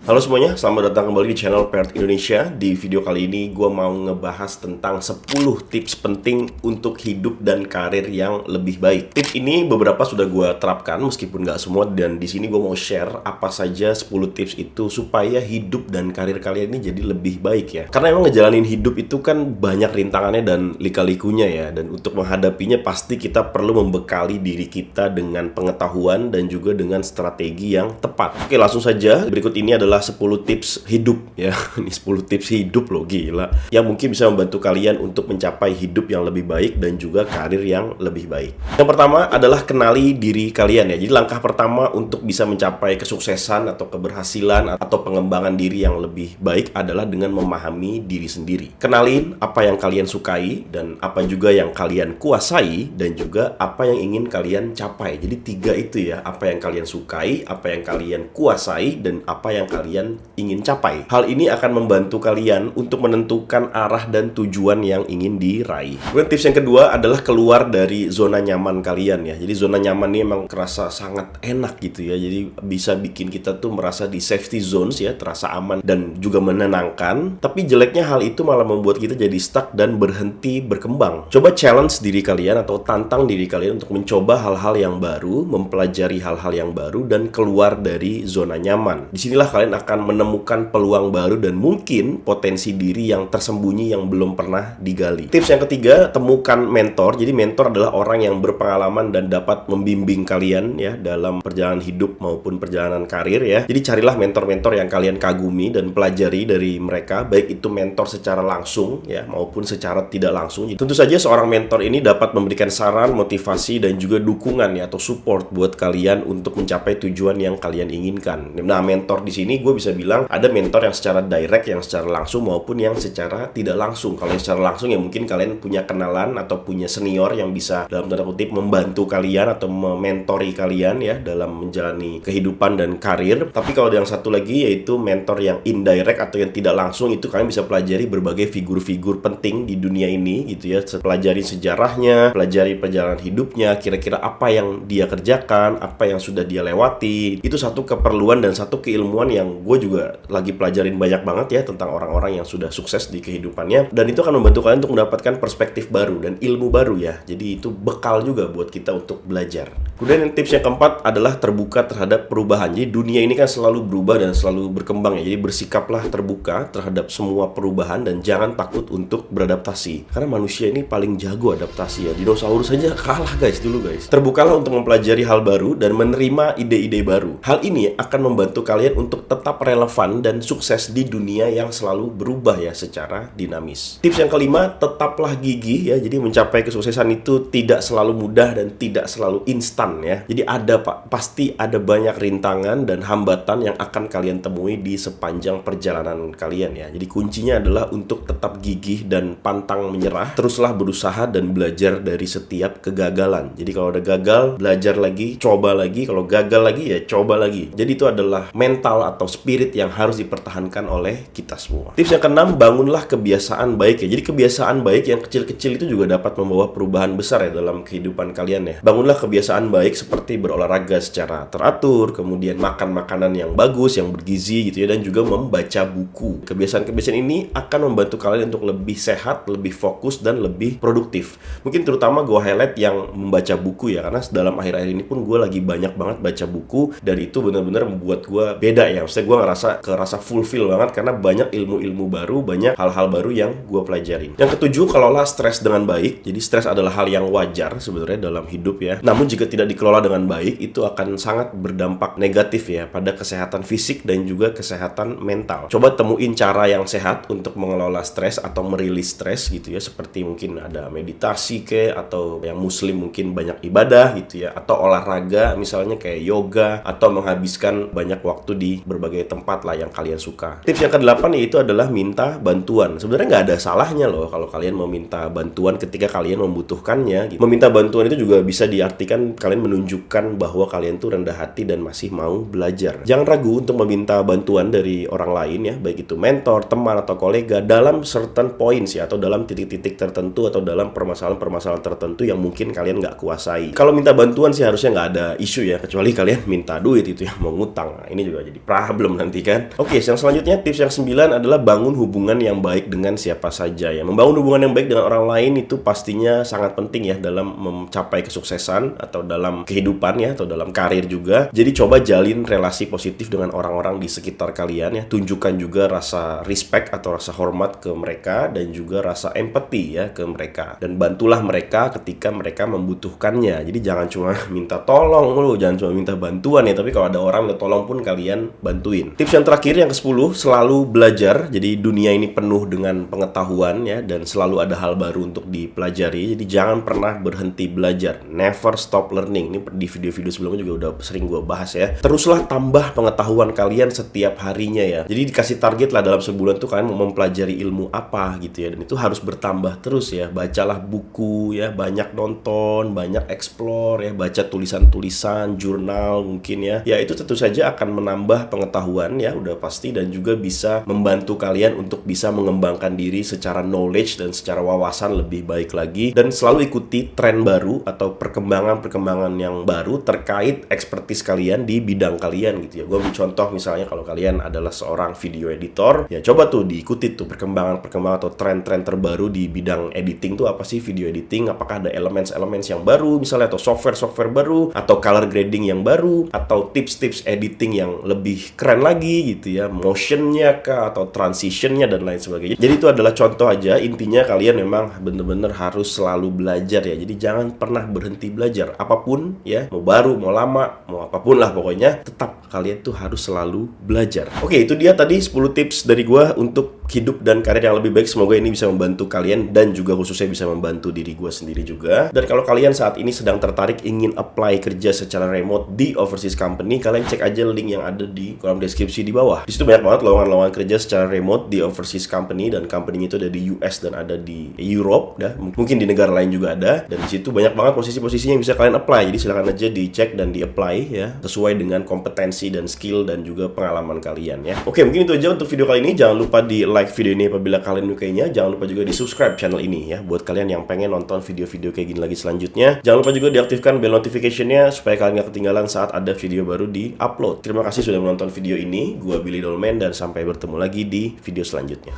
Halo semuanya, selamat datang kembali di channel Pert Indonesia. Di video kali ini gue mau ngebahas tentang 10 tips penting untuk hidup dan karir yang lebih baik. Tips ini beberapa sudah gue terapkan meskipun nggak semua, dan di sini gue mau share apa saja 10 tips itu supaya hidup dan karir kalian ini jadi lebih baik ya. Karena emang ngejalanin hidup itu kan banyak rintangannya dan lika-likunya ya, dan untuk menghadapinya pasti kita perlu membekali diri kita dengan pengetahuan dan juga dengan strategi yang tepat. Oke, langsung saja. Berikut ini adalah 10 tips hidup ya. Ini 10 tips hidup loh, gila. Yang mungkin bisa membantu kalian untuk mencapai hidup yang lebih baik dan juga karir yang lebih baik. Yang pertama adalah kenali diri kalian ya. Jadi langkah pertama untuk bisa mencapai kesuksesan atau keberhasilan atau pengembangan diri yang lebih baik adalah dengan memahami diri sendiri. Kenalin apa yang kalian sukai dan apa juga yang kalian kuasai dan juga apa yang ingin kalian capai. Jadi 3 itu ya, apa yang kalian sukai, apa yang kalian kuasai, dan apa yang kalian ingin capai. Hal ini akan membantu kalian untuk menentukan arah dan tujuan yang ingin diraih. Kemudian tips yang kedua adalah keluar dari zona nyaman kalian ya. Jadi zona nyaman ini emang kerasa sangat enak gitu ya. Jadi bisa bikin kita tuh merasa di safety zones ya, terasa aman dan juga menenangkan. Tapi jeleknya hal itu malah membuat kita jadi stuck dan berhenti berkembang. Coba challenge diri kalian atau tantang diri kalian untuk mencoba hal-hal yang baru, mempelajari hal-hal yang baru, dan keluar dari zona nyaman. Disinilah kalian akan menemukan peluang baru dan mungkin potensi diri yang tersembunyi yang belum pernah digali. Tips yang ketiga, temukan mentor. Jadi mentor adalah orang yang berpengalaman dan dapat membimbing kalian ya dalam perjalanan hidup maupun perjalanan karir ya. Jadi carilah mentor-mentor yang kalian kagumi dan pelajari dari mereka, baik itu mentor secara langsung ya maupun secara tidak langsung. Tentu saja seorang mentor ini dapat memberikan saran, motivasi, dan juga dukungan ya atau support buat kalian untuk mencapai tujuan yang kalian inginkan. Nah, mentor di sini gue bisa bilang ada mentor yang secara direct, yang secara langsung, maupun yang secara tidak langsung. Kalau yang secara langsung ya mungkin kalian punya kenalan atau punya senior yang bisa dalam tanda kutip membantu kalian atau mementori kalian ya dalam menjalani kehidupan dan karir. Tapi kalau yang satu lagi yaitu mentor yang indirect atau yang tidak langsung, itu kalian bisa pelajari berbagai figur-figur penting di dunia ini gitu ya. Pelajari sejarahnya, pelajari perjalanan hidupnya, kira-kira apa yang dia kerjakan, apa yang sudah dia lewati. Itu satu keperluan dan satu keilmuan yang gue juga lagi pelajarin banyak banget ya tentang orang-orang yang sudah sukses di kehidupannya, dan itu akan membantu kalian untuk mendapatkan perspektif baru dan ilmu baru ya. Jadi itu bekal juga buat kita untuk belajar. Kemudian tips yang keempat adalah terbuka terhadap perubahan. Jadi dunia ini kan selalu berubah dan selalu berkembang ya. Jadi bersikaplah terbuka terhadap semua perubahan dan jangan takut untuk beradaptasi. Karena manusia ini paling jago adaptasi ya. Dinosaurus saja kalah guys dulu guys. Terbukalah untuk mempelajari hal baru dan menerima ide-ide baru. Hal ini akan membantu kalian untuk tetap relevan dan sukses di dunia yang selalu berubah ya secara dinamis. Tips yang kelima, tetaplah gigih ya. Jadi mencapai kesuksesan itu tidak selalu mudah dan tidak selalu instan ya. Jadi pasti ada banyak rintangan dan hambatan yang akan kalian temui di sepanjang perjalanan kalian ya. Jadi kuncinya adalah untuk tetap gigih dan pantang menyerah. Teruslah berusaha dan belajar dari setiap kegagalan. Jadi kalau udah gagal, belajar lagi, coba lagi. Kalau gagal lagi ya coba lagi. Jadi itu adalah mental atau spirit yang harus dipertahankan oleh kita semua. Tips yang keenam, bangunlah kebiasaan baik ya. Jadi kebiasaan baik yang kecil-kecil itu juga dapat membawa perubahan besar ya dalam kehidupan kalian ya. Bangunlah kebiasaan baik seperti berolahraga secara teratur, kemudian makan makanan yang bagus, yang bergizi gitu ya, dan juga membaca buku. Kebiasaan-kebiasaan ini akan membantu kalian untuk lebih sehat, lebih fokus, dan lebih produktif. Mungkin terutama gue highlight yang membaca buku ya, karena dalam akhir-akhir ini pun gue lagi banyak banget baca buku, dan itu benar-benar membuat gue beda ya. Maksudnya gue ngerasa fulfill banget karena banyak ilmu-ilmu baru, banyak hal-hal baru yang gue pelajarin. Yang ketujuh, kelola stres dengan baik. Jadi stres adalah hal yang wajar sebenarnya dalam hidup ya. Namun jika tidak dikelola dengan baik, itu akan sangat berdampak negatif ya pada kesehatan fisik dan juga kesehatan mental. Coba temuin cara yang sehat untuk mengelola stres atau merilis stres gitu ya, seperti mungkin ada meditasi atau yang muslim mungkin banyak ibadah gitu ya, atau olahraga misalnya kayak yoga, atau menghabiskan banyak waktu di berbagai tempat lah yang kalian suka. Tips yang ke-8 yaitu adalah minta bantuan. Sebenarnya nggak ada salahnya loh kalau kalian meminta bantuan ketika kalian membutuhkannya gitu. Meminta bantuan itu juga bisa diartikan kalian menunjukkan bahwa kalian tuh rendah hati dan masih mau belajar. Jangan ragu untuk meminta bantuan dari orang lain ya, baik itu mentor, teman, atau kolega dalam certain points ya, atau dalam titik-titik tertentu, atau dalam permasalahan-permasalahan tertentu yang mungkin kalian nggak kuasai. Kalau minta bantuan sih harusnya nggak ada isu ya, kecuali kalian minta duit itu ya, mau ngutang. Nah, ini juga jadi problem nanti kan. Oke, yang selanjutnya tips yang 9 adalah bangun hubungan yang baik dengan siapa saja ya. Membangun hubungan yang baik dengan orang lain itu pastinya sangat penting ya dalam mencapai kesuksesan atau dalam kehidupan ya, atau dalam karir juga. Jadi coba jalin relasi positif dengan orang-orang di sekitar kalian ya. Tunjukkan juga rasa respect atau rasa hormat ke mereka dan juga rasa empati ya ke mereka. Dan bantulah mereka ketika mereka membutuhkannya. Jadi jangan cuma minta tolong lu, jangan cuma minta bantuan ya, tapi kalau ada orang minta tolong pun kalian bantuin. Tips yang terakhir yang ke-10, selalu belajar. Jadi dunia ini penuh dengan pengetahuan ya, dan selalu ada hal baru untuk dipelajari. Jadi jangan pernah berhenti belajar. Never stop learning. Ini di video-video sebelumnya juga udah sering gue bahas ya. Teruslah tambah pengetahuan kalian setiap harinya ya. Jadi dikasih target lah dalam sebulan tuh kalian mau mempelajari ilmu apa gitu ya, dan itu harus bertambah terus ya. Bacalah buku ya, banyak nonton, banyak explore ya, baca tulisan-tulisan, jurnal mungkin ya. Ya itu tentu saja akan menambah pengetahuan ya, udah pasti, dan juga bisa membantu kalian untuk bisa mengembangkan diri secara knowledge dan secara wawasan lebih baik lagi. Dan selalu ikuti tren baru atau perkembangan-perkembangan yang baru terkait expertise kalian di bidang kalian gitu ya. Gue ambil contoh misalnya kalau kalian adalah seorang video editor, ya coba tuh diikuti tuh perkembangan-perkembangan atau tren-tren terbaru di bidang editing tuh apa sih, video editing, apakah ada elements-elements yang baru misalnya, atau software-software baru, atau color grading yang baru, atau tips-tips editing yang lebih keren lagi gitu ya, motionnya kah, atau transitionnya dan lain sebagainya. Jadi itu adalah contoh aja, intinya kalian memang bener-bener harus selalu belajar ya. Jadi jangan pernah berhenti belajar, apapun ya, mau baru, mau lama, mau apapun lah pokoknya, tetap kalian tuh harus selalu belajar. Oke, itu dia tadi 10 tips dari gua untuk hidup dan karir yang lebih baik. Semoga ini bisa membantu kalian dan juga khususnya bisa membantu diri gue sendiri juga. Dan kalau kalian saat ini sedang tertarik ingin apply kerja secara remote di overseas company, kalian cek aja link yang ada di kolom deskripsi di bawah. Di situ banyak banget lowongan-lowongan kerja secara remote di overseas company, dan company itu ada di US dan ada di Europe, dah mungkin di negara lain juga ada. Dan di situ banyak banget posisi-posisinya yang bisa kalian apply. Jadi silakan aja dicek dan di-apply ya, sesuai dengan kompetensi dan skill dan juga pengalaman kalian ya. Oke, mungkin itu aja untuk video kali ini. Jangan lupa di like video ini apabila kalian menyukainya. Jangan lupa juga di subscribe channel ini ya, buat kalian yang pengen nonton video-video kayak gini lagi selanjutnya. Jangan lupa juga diaktifkan bell notification-nya supaya kalian gak ketinggalan saat ada video baru di upload. Terima kasih sudah menonton video ini. Gua Billy Dolmen dan sampai bertemu lagi di video selanjutnya.